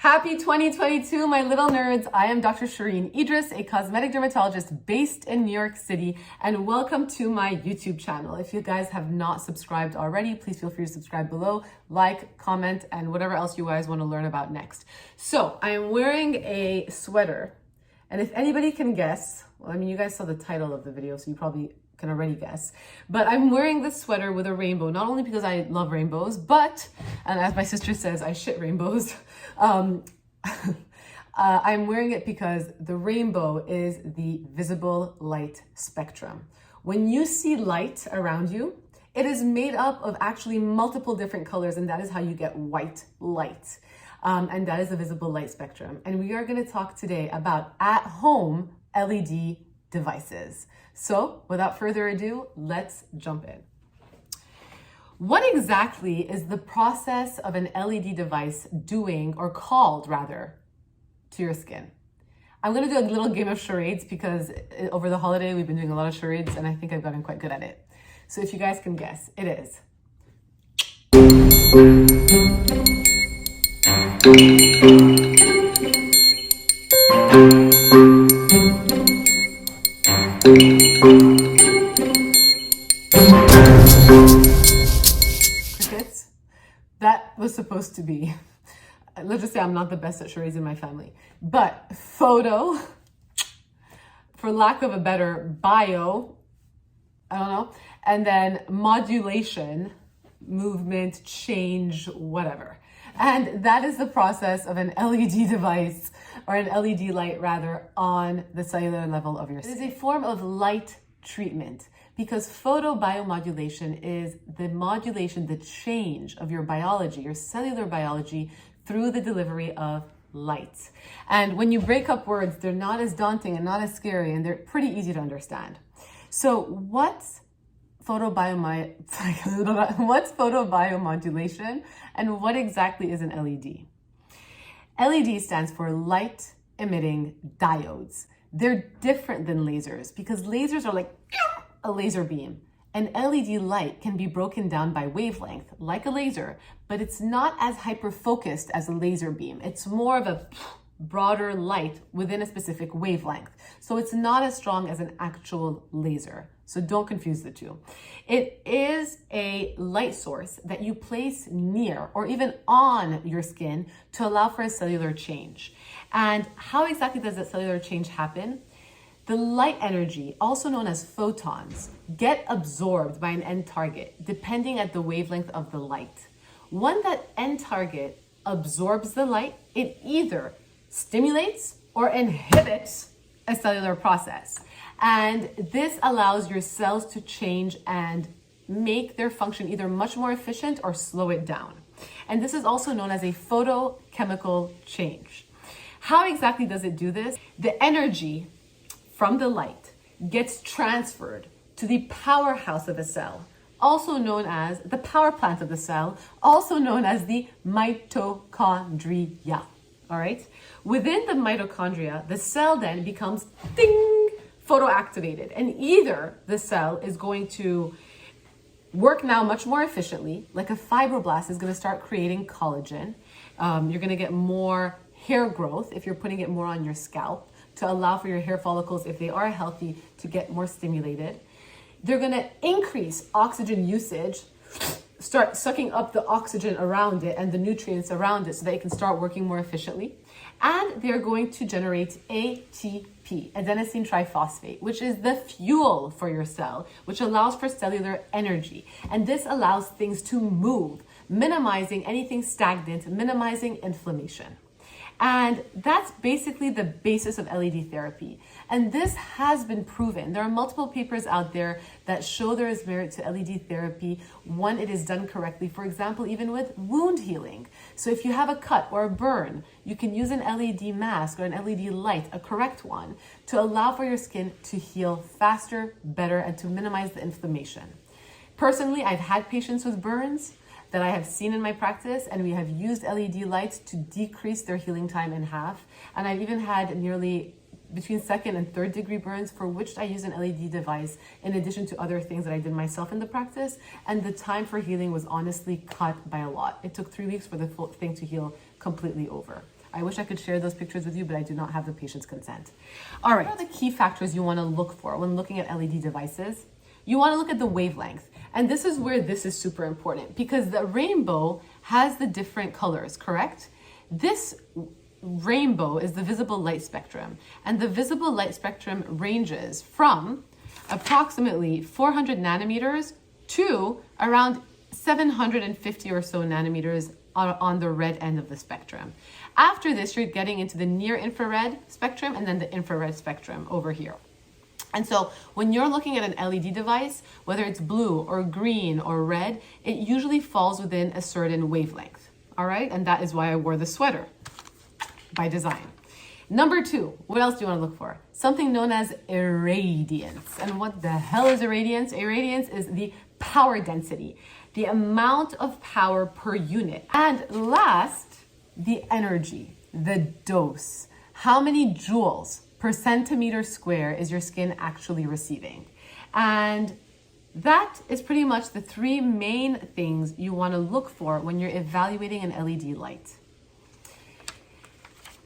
Happy 2022, my little nerds. I am Dr. Shereene Idriss, a cosmetic dermatologist based in New York City, and welcome to my YouTube channel. If you guys have not subscribed already, please feel free to subscribe below, like, comment, and whatever else you guys want to learn about next. So I am wearing a sweater, and if anybody can guess, well, I mean, you guys saw the title of the video, so you probably can already guess, but I'm wearing this sweater with a rainbow, not only because I love rainbows, but, and as my sister says, I shit rainbows. I'm wearing it because the rainbow is the visible light spectrum. When you see light around you, it is made up of actually multiple different colors, and that is how you get white light. And that is the visible light spectrum. And we are going to talk today about at-home LED devices. So without further ado, let's jump in. What exactly is the process of an LED device doing, or called rather, to your skin? I'm going to do a little game of charades because over the holiday we've been doing a lot of charades and I think I've gotten quite good at it. So if you guys can guess, it is. Crickets. That was supposed to be, let's just say I'm not the best at charades in my family, but photo, for lack of a better, bio, I don't know, and then modulation, movement, change, whatever. And that is the process of an LED device, or an LED light rather, on the cellular level of your skin. It is a form of light treatment because photobiomodulation is the modulation, the change of your biology, your cellular biology, through the delivery of light. And when you break up words, they're not as daunting and not as scary, and they're pretty easy to understand. So what's photobiomodulation, and what exactly is an LED? LED stands for light emitting diodes. They're different than lasers because lasers are like a laser beam. An LED light can be broken down by wavelength, like a laser, but it's not as hyper-focused as a laser beam. It's more of a broader light within a specific wavelength. So it's not as strong as an actual laser. So don't confuse the two. It is a light source that you place near or even on your skin to allow for a cellular change. And how exactly does that cellular change happen? The light energy, also known as photons, get absorbed by an end target depending at the wavelength of the light. When that end target absorbs the light, it either stimulates or inhibits a cellular process. And this allows your cells to change and make their function either much more efficient or slow it down. And this is also known as a photochemical change. How exactly does it do this? The energy from the light gets transferred to the powerhouse of a cell, also known as the power plant of the cell, also known as the mitochondria. All right. Within the mitochondria, the cell then becomes ding, photoactivated, and either the cell is going to work now much more efficiently, like a fibroblast is going to start creating collagen. You're going to get more hair growth if you're putting it more on your scalp to allow for your hair follicles, if they are healthy, to get more stimulated. They're going to increase oxygen usage, start sucking up the oxygen around it and the nutrients around it so that it can start working more efficiently. And they're going to generate ATP, adenosine triphosphate, which is the fuel for your cell, which allows for cellular energy. And this allows things to move, minimizing anything stagnant, minimizing inflammation. And that's basically the basis of LED therapy. And this has been proven. There are multiple papers out there that show there is merit to LED therapy when it is done correctly. For example, even with wound healing. So if you have a cut or a burn, you can use an LED mask or an LED light, a correct one, to allow for your skin to heal faster, better, and to minimize the inflammation. Personally, I've had patients with burns that I have seen in my practice, and we have used LED lights to decrease their healing time in half. And I've even had nearly between second and third degree burns for which I use an LED device in addition to other things that I did myself in the practice. And the time for healing was honestly cut by a lot. It took 3 weeks for the full thing to heal completely over. I wish I could share those pictures with you, but I do not have the patient's consent. All right, what are the key factors you want to look for when looking at LED devices? You want to look at the wavelength. And this is where this is super important because the rainbow has the different colors, correct? This rainbow is the visible light spectrum, and the visible light spectrum ranges from approximately 400 nanometers to around 750 or so nanometers on the red end of the spectrum. After this, you're getting into the near infrared spectrum and then the infrared spectrum over here. And so when you're looking at an LED device, whether it's blue or green or red, it usually falls within a certain wavelength, all right? And that is why I wore the sweater by design. Number two, what else do you want to look for? Something known as irradiance. And what the hell is irradiance? Irradiance is the power density, the amount of power per unit. And last, the energy, the dose. How many joules per centimeter square is your skin actually receiving? And that is pretty much the three main things you want to look for when you're evaluating an LED light.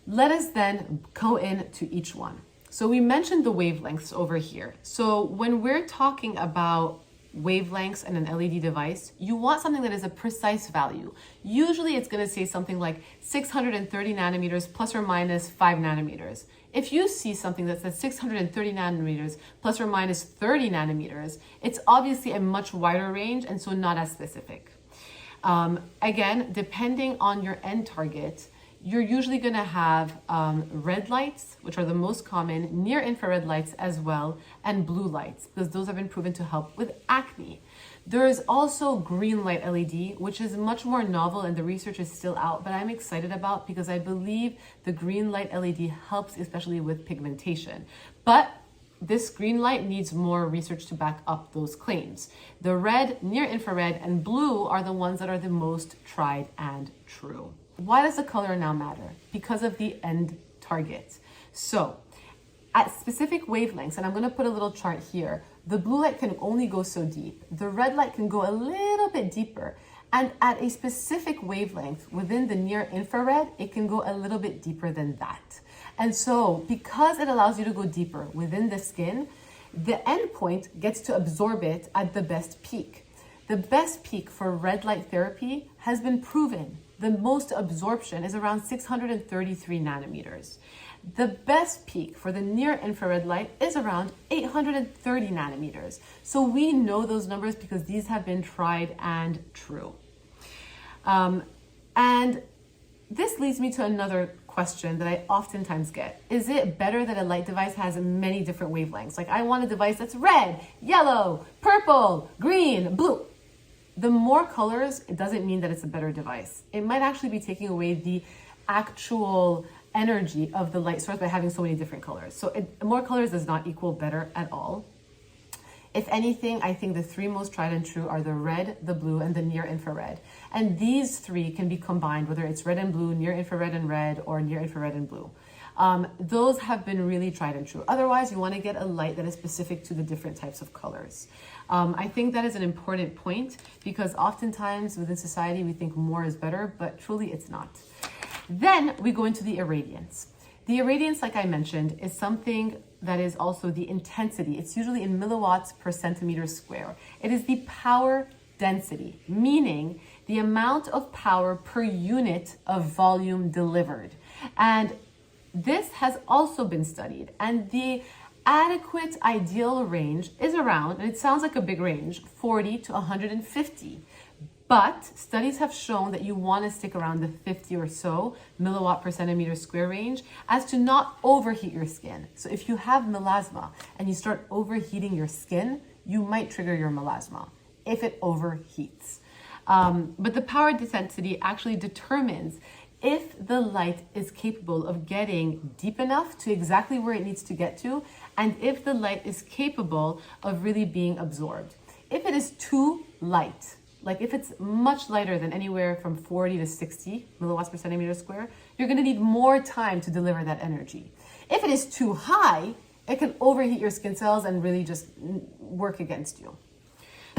Let us then go into each one. So we mentioned the wavelengths over here. So when we're talking about wavelengths and an LED device, you want something that is a precise value. Usually it's going to say something like 630 nanometers plus or minus 5 nanometers. If you see something that says 630 nanometers plus or minus 30 nanometers, it's obviously a much wider range and so not as specific. Again, depending on your end target, you're usually going to have red lights, which are the most common, near infrared lights as well, and blue lights, because those have been proven to help with acne. There is also green light LED, which is much more novel and the research is still out, but I'm excited about because I believe the green light LED helps especially with pigmentation. But this green light needs more research to back up those claims. The red, near infrared, and blue are the ones that are the most tried and true. Why does the color now matter? Because of the end target. So at specific wavelengths, and I'm going to put a little chart here, the blue light can only go so deep. The red light can go a little bit deeper. And at a specific wavelength within the near infrared, it can go a little bit deeper than that. And so because it allows you to go deeper within the skin, the end point gets to absorb it at the best peak. The best peak for red light therapy has been proven. The most absorption is around 633 nanometers. The best peak for the near infrared light is around 830 nanometers. So we know those numbers because these have been tried and true. And this leads me to another question that I oftentimes get. Is it better that a light device has many different wavelengths? Like I want a device that's red, yellow, purple, green, blue. The more colors, it doesn't mean that it's a better device. It might actually be taking away the actual energy of the light source by having so many different colors. So more colors does not equal better at all. If anything, I think the three most tried and true are the red, the blue, and the near infrared. And these three can be combined, whether it's red and blue, near infrared and red, or near infrared and blue. Those have been really tried and true. Otherwise, you want to get a light that is specific to the different types of colors. I think that is an important point because oftentimes within society, we think more is better, but truly it's not. Then we go into the irradiance. The irradiance, like I mentioned, is something that is also the intensity. It's usually in milliwatts per centimeter square. It is the power density, meaning the amount of power per unit of volume delivered. And this has also been studied, and the adequate ideal range is around, and it sounds like a big range, 40 to 150. But studies have shown that you want to stick around the 50 or so milliwatt per centimeter square range as to not overheat your skin. So if you have melasma and you start overheating your skin, you might trigger your melasma if it overheats. But the power density actually determines if the light is capable of getting deep enough to exactly where it needs to get to, and if the light is capable of really being absorbed. If it is too light, like if it's much lighter than anywhere from 40 to 60 milliwatts per centimeter square, you're gonna need more time to deliver that energy. If it is too high, it can overheat your skin cells and really just work against you.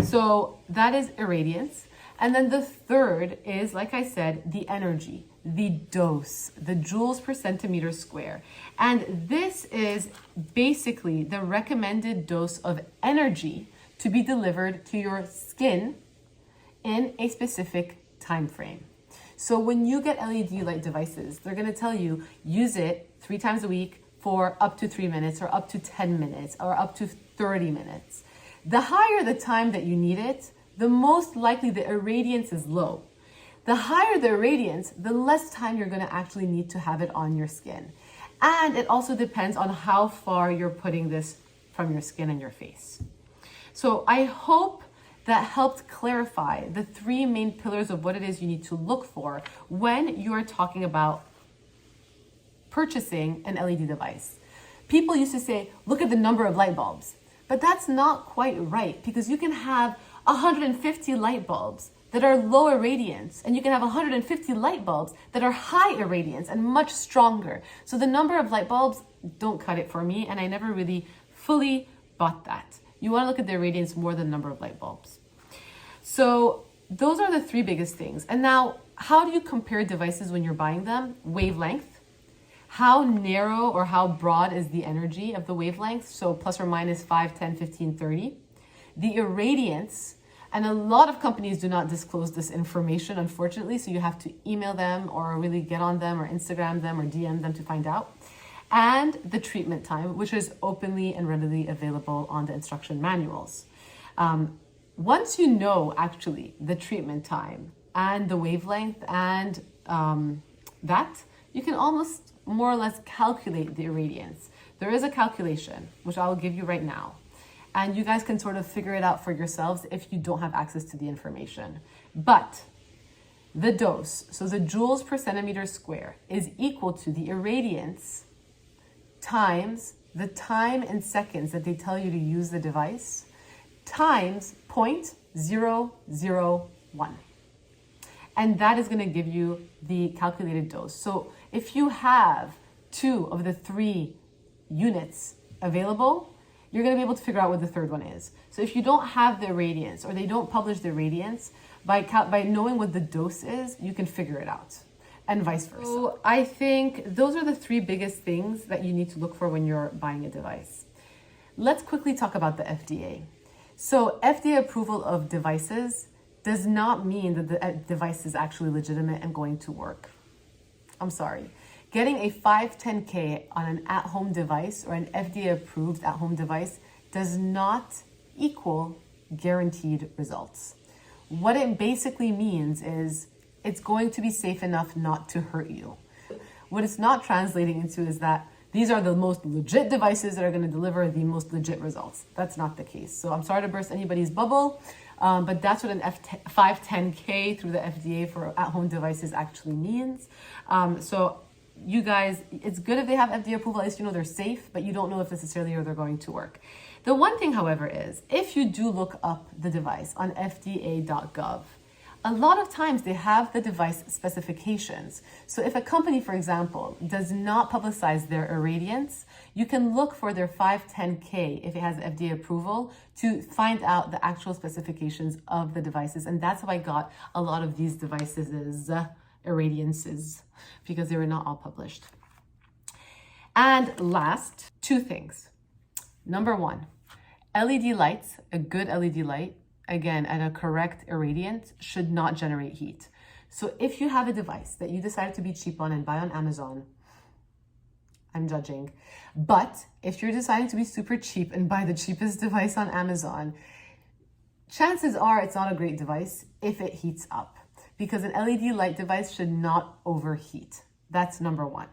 So that is irradiance. And then the third is, like I said, the energy. the dose, the joules per centimeter square. And this is basically the recommended dose of energy to be delivered to your skin in a specific time frame. So when you get LED light devices, they're going to tell you use it 3 times a week for up to 3 minutes or up to 10 minutes or up to 30 minutes. The higher the time that you need it, the most likely the irradiance is low. The higher the irradiance, the less time you're going to actually need to have it on your skin. And it also depends on how far you're putting this from your skin and your face. So I hope that helped clarify the 3 main pillars of what it is you need to look for when you're talking about purchasing an LED device. People used to say, look at the number of light bulbs, but that's not quite right, because you can have 150 light bulbs that are low irradiance, and you can have 150 light bulbs that are high irradiance and much stronger. So the number of light bulbs don't cut it for me, and I never really fully bought that. You want to look at the irradiance more than the number of light bulbs. So those are the 3 biggest things. And now, how do you compare devices when you're buying them? Wavelength. How narrow or how broad is the energy of the wavelength? So plus or minus 5, 10, 15, 30. The irradiance, and a lot of companies do not disclose this information, unfortunately, so you have to email them or really get on them or Instagram them or DM them to find out. And the treatment time, which is openly and readily available on the instruction manuals. Once you know actually the treatment time and the wavelength and that, you can almost more or less calculate the irradiance. There is a calculation, which I will give you right now. And you guys can sort of figure it out for yourselves if you don't have access to the information. But the dose, so the joules per centimeter square, is equal to the irradiance times the time in seconds that they tell you to use the device times 0.001. And that is going to give you the calculated dose. So if you have 2 of the 3 units available, you're going to be able to figure out what the third one is. So if you don't have the irradiance, or they don't publish the irradiance, by knowing what the dose is, you can figure it out, and vice versa. So I think those are the 3 biggest things that you need to look for when you're buying a device. Let's quickly talk about the FDA. So FDA approval of devices does not mean that the device is actually legitimate and going to work. I'm sorry. Getting a 510K on an at-home device or an FDA-approved at-home device does not equal guaranteed results. What it basically means is it's going to be safe enough not to hurt you. What it's not translating into is that these are the most legit devices that are going to deliver the most legit results. That's not the case. So I'm sorry to burst anybody's bubble, but that's what an 510K through the FDA for at-home devices actually means. So you guys, it's good if they have FDA approval, at least you know they're safe, but you don't know if necessarily they're going to work. The one thing, however, is if you do look up the device on fda.gov, a lot of times they have the device specifications. So if a company, for example, does not publicize their irradiance, you can look for their 510K if it has FDA approval to find out the actual specifications of the devices. And that's how I got a lot of these devices' irradiances, because they were not all published. And last, 2 things. Number 1, LED lights, a good LED light, again, at a correct irradiance, should not generate heat. So if you have a device that you decided to be cheap on and buy on Amazon, I'm judging, but if you're deciding to be super cheap and buy the cheapest device on Amazon, chances are it's not a great device if it heats up, because an LED light device should not overheat. That's number 1.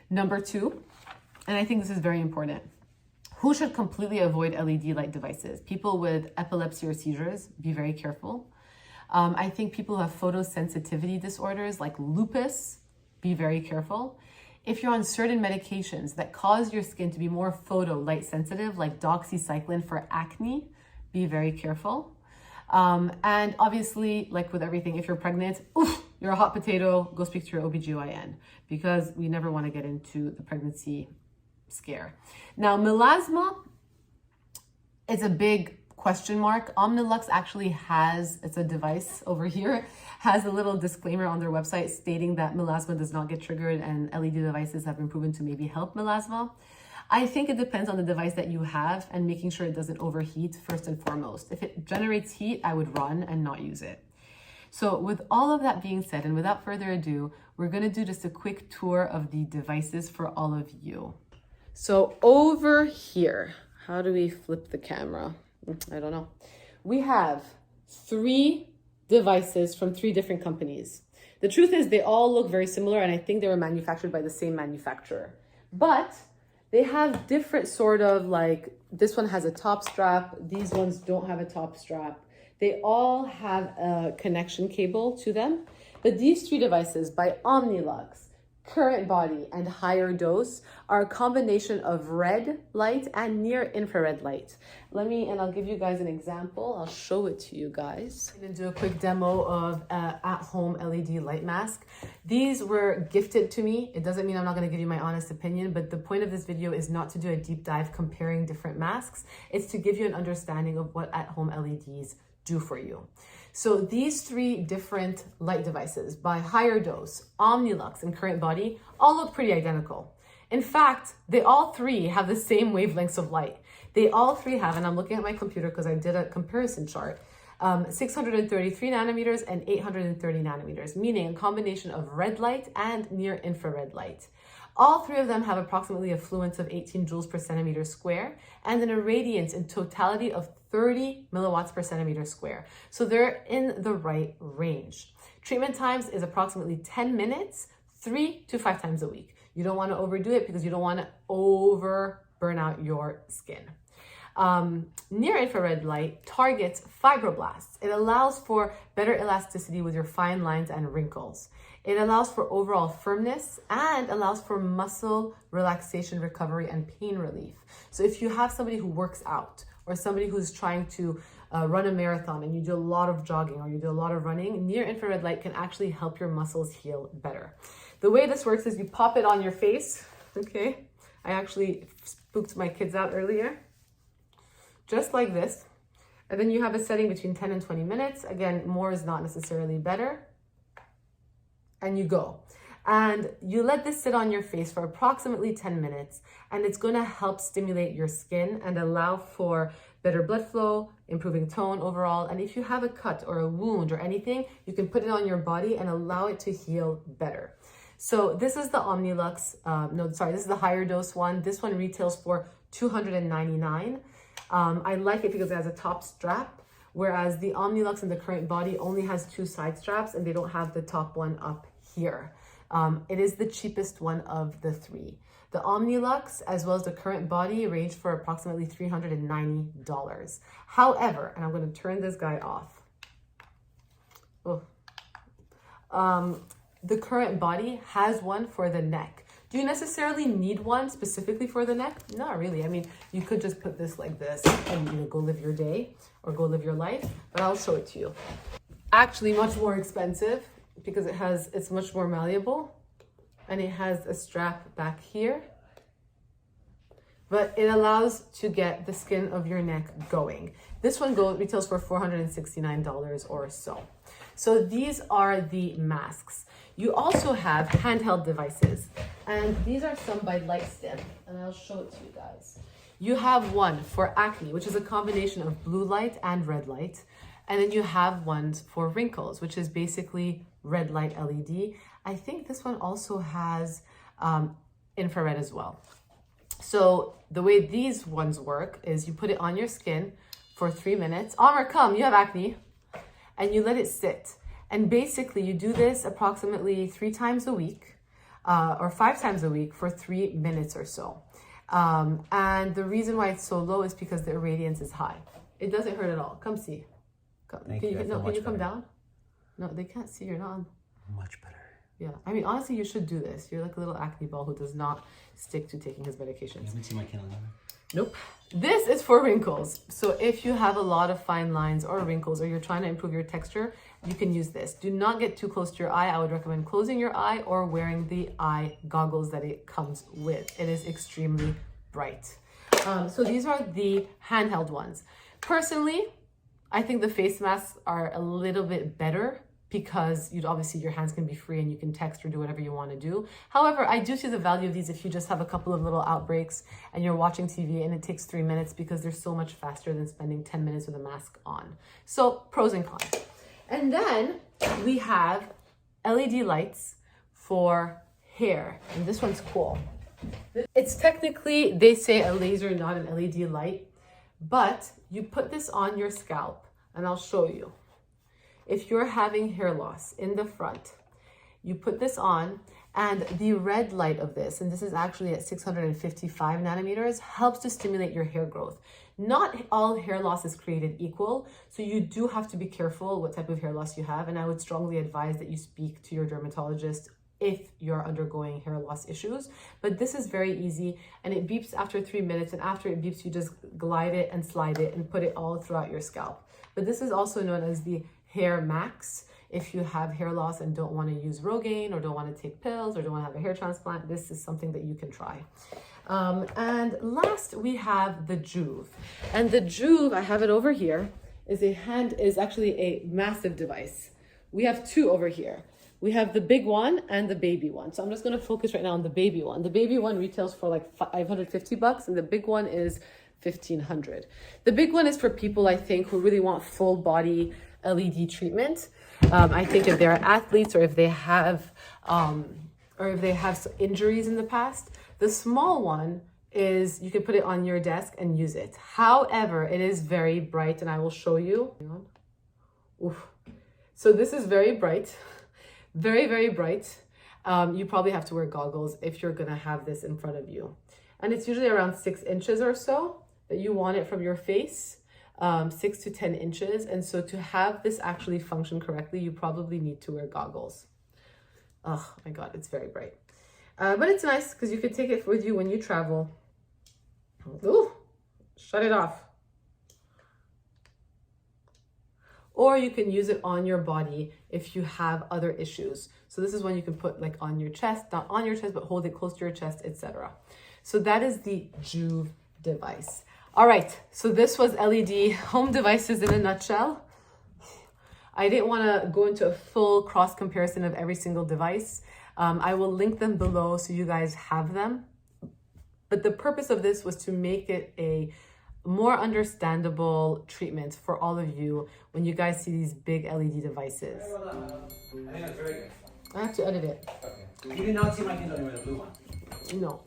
Number 2, and I think this is very important, who should completely avoid LED light devices? People with epilepsy or seizures, be very careful. I think people who have photosensitivity disorders like lupus, be very careful. If you're on certain medications that cause your skin to be more photo light sensitive, like doxycycline for acne, be very careful. And obviously, like with everything, if you're pregnant, you're a hot potato, go speak to your OBGYN, because we never want to get into the pregnancy scare. Now, melasma is a big question mark. Omnilux actually has, it's a device over here, has a little disclaimer on their website stating that melasma does not get triggered and LED devices have been proven to maybe help melasma. I think it depends on the device that you have and making sure it doesn't overheat first and foremost. If it generates heat, I would run and not use it. So with all of that being said, and without further ado, we're gonna do just a quick tour of the devices for all of you. So over here, how do we flip the camera? I don't know. We have 3 devices from 3 different companies. The truth is they all look very similar, and I think they were manufactured by the same manufacturer. But they have different sort of, like, this one has a top strap. These ones don't have a top strap. They all have a connection cable to them. But these 3 devices by Omnilux, Current Body, and Higher Dose are a combination of red light and near infrared light. I'll give you guys an example. I'll show it to you guys. I'm gonna do a quick demo of at-home LED light mask. These were gifted to me. It doesn't mean I'm not gonna give you my honest opinion, but the point of this video is not to do a deep dive comparing different masks. It's to give you an understanding of what at-home LEDs do for you. So these 3 different light devices by Higher Dose, Omnilux, and Current Body all look pretty identical. In fact, they all 3 have the same wavelengths of light. They all 3 have, and I'm looking at my computer because I did a comparison chart, 633 nanometers and 830 nanometers, meaning a combination of red light and near infrared light. All 3 of them have approximately a fluence of 18 joules per centimeter square and an irradiance in totality of 30 milliwatts per centimeter square. So they're in the right range. Treatment times is approximately 10 minutes, 3 to 5 times a week. You don't want to overdo it because you don't want to burn out your skin. Near infrared light targets fibroblasts. It allows for better elasticity with your fine lines and wrinkles. It allows for overall firmness and allows for muscle relaxation, recovery, and pain relief. So if you have somebody who works out or somebody who's trying to run a marathon and you do a lot of jogging or you do a lot of running, near infrared light can actually help your muscles heal better. The way this works is you pop it on your face, okay? I actually spooked my kids out earlier. Just like this. And then you have a setting between 10 and 20 minutes. Again, more is not necessarily better. And you go. And you let this sit on your face for approximately 10 minutes. And it's going to help stimulate your skin and allow for better blood flow, improving tone overall. And if you have a cut or a wound or anything, you can put it on your body and allow it to heal better. So this is the Omnilux. This is the Higher Dose one. This one retails for $299. I like it because it has a top strap, whereas the Omnilux and the Current Body only has 2 side straps and they don't have the top one up here. It is the cheapest one of the 3. The Omnilux as well as the Current Body range for approximately $390. However, and I'm going to turn this guy off. The Current Body has one for the neck. Do you necessarily need one specifically for the neck? Not really. I mean, you could just put this like this and go live your day or go live your life, but I'll show it to you. Actually, much more expensive because it's much more malleable and it has a strap back here, but it allows to get the skin of your neck going. This one retails for $469 or so. So these are the masks. You also have handheld devices, and these are some by Lightstim, and I'll show it to you guys. You have one for acne, which is a combination of blue light and red light, and then you have ones for wrinkles, which is basically red light LED. I think this one also has infrared as well. So the way these ones work is you put it on your skin for 3 minutes. Amr, come, you have acne. And you let it sit. And basically you do this approximately 3 times a week or 5 times a week for 3 minutes or so. And the reason why it's so low is because the irradiance is high. It doesn't hurt at all. Come see. Can you come down? No, they can't see. You're not on. Much better. Yeah. I mean, honestly, you should do this. You're like a little acne ball who does not stick to taking his medications. You haven't seen my candle number? Nope. This is for wrinkles. So if you have a lot of fine lines or wrinkles or you're trying to improve your texture, you can use this. Do not get too close to your eye. I would recommend closing your eye or wearing the eye goggles that it comes with. It is extremely bright. So these are the handheld ones. Personally, I think the face masks are a little bit better because obviously your hands can be free and you can text or do whatever you want to do. However, I do see the value of these if you just have a couple of little outbreaks and you're watching TV and it takes 3 minutes, because they're so much faster than spending 10 minutes with a mask on. So pros and cons. And then we have LED lights for hair. And this one's cool. It's technically, they say, a laser, not an LED light, but you put this on your scalp and I'll show you. If you're having hair loss in the front, you put this on, and the red light of this, and this is actually at 655 nanometers, helps to stimulate your hair growth. Not all hair loss is created equal, so you do have to be careful what type of hair loss you have, and I would strongly advise that you speak to your dermatologist if you're undergoing hair loss issues. But this is very easy, and it beeps after 3 minutes, and after it beeps, you just glide it and slide it and put it all throughout your scalp. But this is also known as the Hair Max. If you have hair loss and don't want to use Rogaine or don't want to take pills or don't want to have a hair transplant, this is something that you can try. And last we have the Juve. And the Juve, I have it over here, is actually a massive device. We have two over here. We have the big one and the baby one. So I'm just going to focus right now on the baby one. The baby one retails for like $550 and the big one is $1,500. The big one is for people, I think, who really want full body LED treatment. I think if they're athletes or if they have injuries in the past. The small one is you can put it on your desk and use it. However, it is very bright, and I will show you. Oof. So this is very bright, very, very bright. You probably have to wear goggles if you're gonna have this in front of you. And it's usually around 6 inches or so that you want it from your face. 6 to 10 inches. And so to have this actually function correctly, you probably need to wear goggles. Oh my God, it's very bright. But it's nice because you could take it with you when you travel. Ooh, shut it off. Or you can use it on your body if you have other issues. So this is one you can put like on your chest, not on your chest, but hold it close to your chest, etc. So that is the Juve device. All right, so this was LED home devices in a nutshell. I didn't want to go into a full cross comparison of every single device. I will link them below so you guys have them. But the purpose of this was to make it a more understandable treatment for all of you when you guys see these big LED devices. I think that's very good. I have to edit it. Okay. You did not see my Kindle anyway, the blue one. No.